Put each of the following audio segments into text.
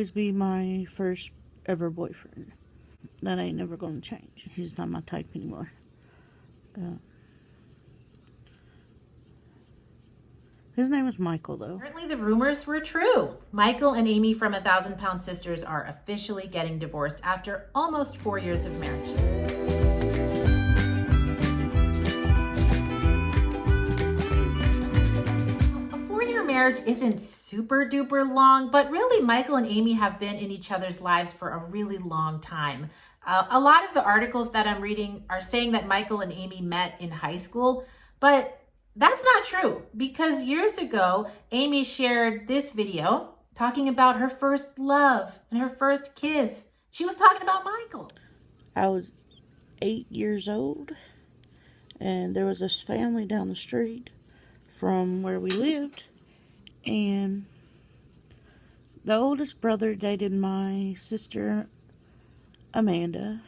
always be my first ever boyfriend. That ain't never gonna change. He's not my type anymore. His name is Michael, though. Apparently the rumors were true. Michael and Amy from 1,000 Pound Sisters are officially getting divorced after almost 4 years of marriage. A 4-year marriage isn't super duper long, but really Michael and Amy have been in each other's lives for a really long time. A lot of the articles that I'm reading are saying that Michael and Amy met in high school, but that's not true, because years ago, Amy shared this video talking about her first love and her first kiss. She was talking about Michael. I was 8 years old, and there was this family down the street from where we lived, and the oldest brother dated my sister, Amanda.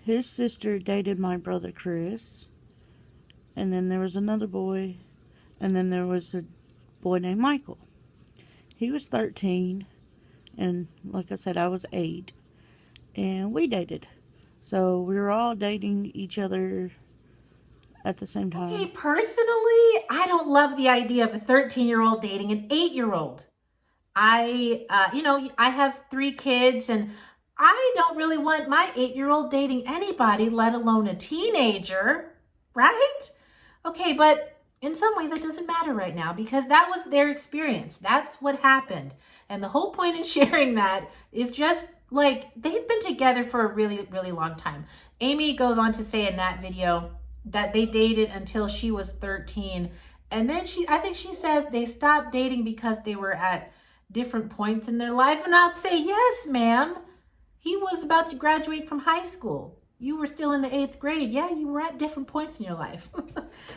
His sister dated my brother, Chris. And then there was another boy, and then there was a boy named Michael. He was 13, and like I said, I was 8, and we dated. So we were all dating each other at the same time. Okay, personally, I don't love the idea of a 13-year-old dating an 8-year-old. I have 3 kids, and I don't really want my 8-year-old dating anybody, let alone a teenager, right? Okay, but in some way that doesn't matter right now, because that was their experience. That's what happened. And the whole point in sharing that is just like they've been together for a really, really long time. Amy goes on to say in that video that they dated until she was 13. And then I think she says they stopped dating because they were at different points in their life. And I'd say, yes, ma'am. He was about to graduate from high school. You were still in the 8th grade. Yeah, you were at different points in your life.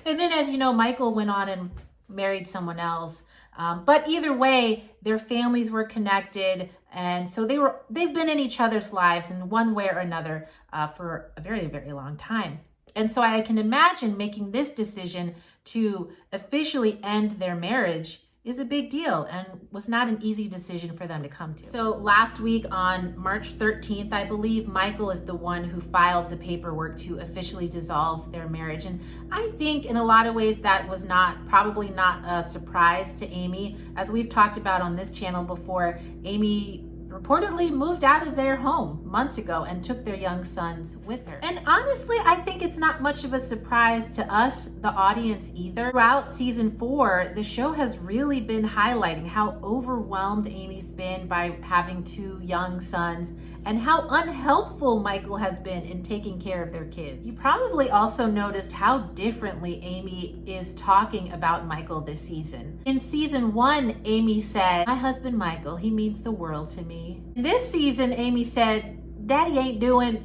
And then, as you know, Michael went on and married someone else. But either way, their families were connected. And so they've been in each other's lives in one way or another for a very, very long time. And so I can imagine making this decision to officially end their marriage is a big deal and was not an easy decision for them to come to. So last week on March 13th, I believe Michael is the one who filed the paperwork to officially dissolve their marriage. And I think in a lot of ways that was probably not a surprise to Amy. As we've talked about on this channel before, Amy reportedly moved out of their home months ago and took their young sons with her. And honestly, I think it's not much of a surprise to us, the audience, either. Throughout season 4, the show has really been highlighting how overwhelmed Amy's been by having 2 young sons and how unhelpful Michael has been in taking care of their kids. You probably also noticed how differently Amy is talking about Michael this season. In season 1, Amy said, "My husband Michael, he means the world to me." This season, Amy said, "Daddy ain't doing,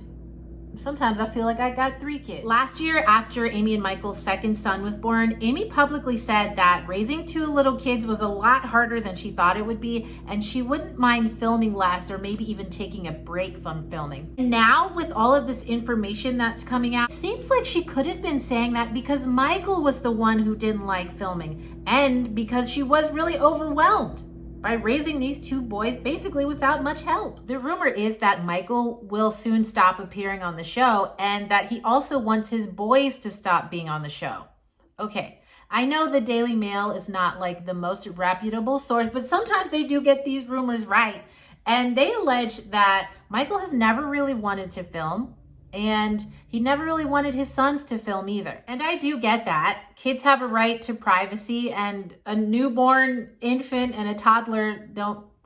sometimes I feel like I got 3 kids." Last year, after Amy and Michael's second son was born, Amy publicly said that raising 2 little kids was a lot harder than she thought it would be, and she wouldn't mind filming less or maybe even taking a break from filming. And now, with all of this information that's coming out, it seems like she could have been saying that because Michael was the one who didn't like filming, and because she was really overwhelmed by raising these 2 boys basically without much help. The rumor is that Michael will soon stop appearing on the show and that he also wants his boys to stop being on the show. Okay, I know the Daily Mail is not like the most reputable source, but sometimes they do get these rumors right. And they allege that Michael has never really wanted to film, and he never really wanted his sons to film either. And I do get that. Kids have a right to privacy, and a newborn infant and a toddler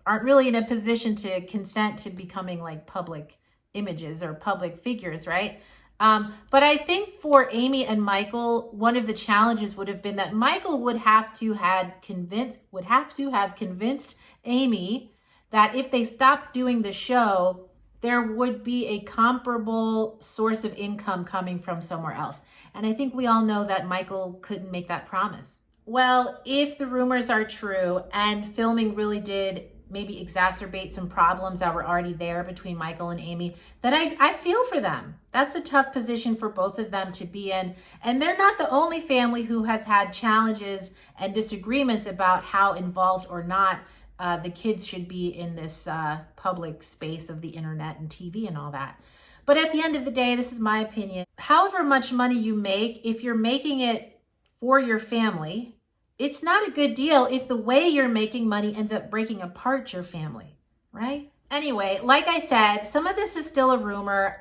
aren't really in a position to consent to becoming like public images or public figures, right? But I think for Amy and Michael, one of the challenges would have been that Michael would have to have convinced Amy that if they stopped doing the show, there would be a comparable source of income coming from somewhere else. And I think we all know that Michael couldn't make that promise. Well, if the rumors are true and filming really did maybe exacerbate some problems that were already there between Michael and Amy, then I feel for them. That's a tough position for both of them to be in. And they're not the only family who has had challenges and disagreements about how involved or not the kids should be in this public space of the internet and TV and all that. But at the end of the day, this is my opinion. However much money you make, if you're making it for your family, it's not a good deal if the way you're making money ends up breaking apart your family, right? Anyway, like I said, some of this is still a rumor.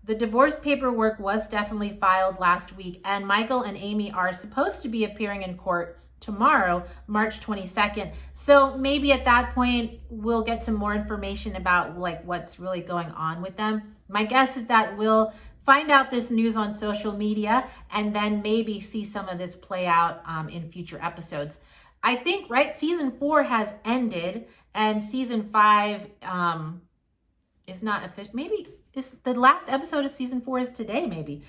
The divorce paperwork was definitely filed last week, and Michael and Amy are supposed to be appearing in court tomorrow, March 22nd. So maybe at that point, we'll get some more information about like what's really going on with them. My guess is that we'll find out this news on social media and then maybe see some of this play out in future episodes. I think, right, season 4 has ended and season 5 is not official. Maybe it's the last episode of season 4 is today, maybe.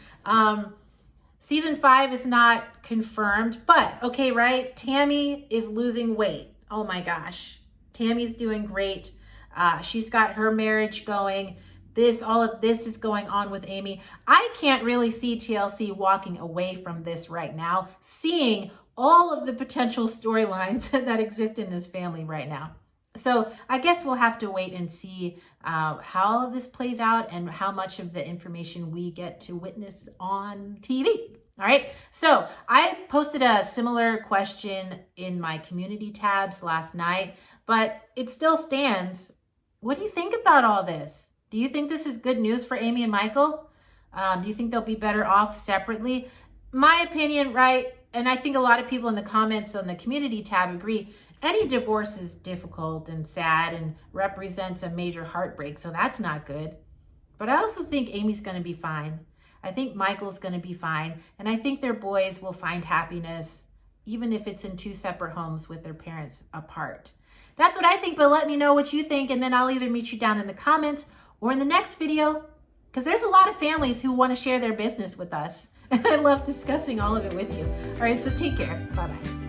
Season 5 is not confirmed, but okay, right? Tammy is losing weight. Oh my gosh. Tammy's doing great. She's got her marriage going. All of this is going on with Amy. I can't really see TLC walking away from this right now, seeing all of the potential storylines that exist in this family right now. So I guess we'll have to wait and see how this plays out and how much of the information we get to witness on TV. All right. So I posted a similar question in my community tabs last night, but it still stands. What do you think about all this? Do you think this is good news for Amy and Michael? Do you think they'll be better off separately? My opinion, right? And I think a lot of people in the comments on the community tab agree. Any divorce is difficult and sad and represents a major heartbreak, so that's not good. But I also think Amy's going to be fine. I think Michael's going to be fine. And I think their boys will find happiness, even if it's in 2 separate homes with their parents apart. That's what I think, but let me know what you think, and then I'll either meet you down in the comments or in the next video, because there's a lot of families who want to share their business with us. And I love discussing all of it with you. All right, so take care. Bye-bye.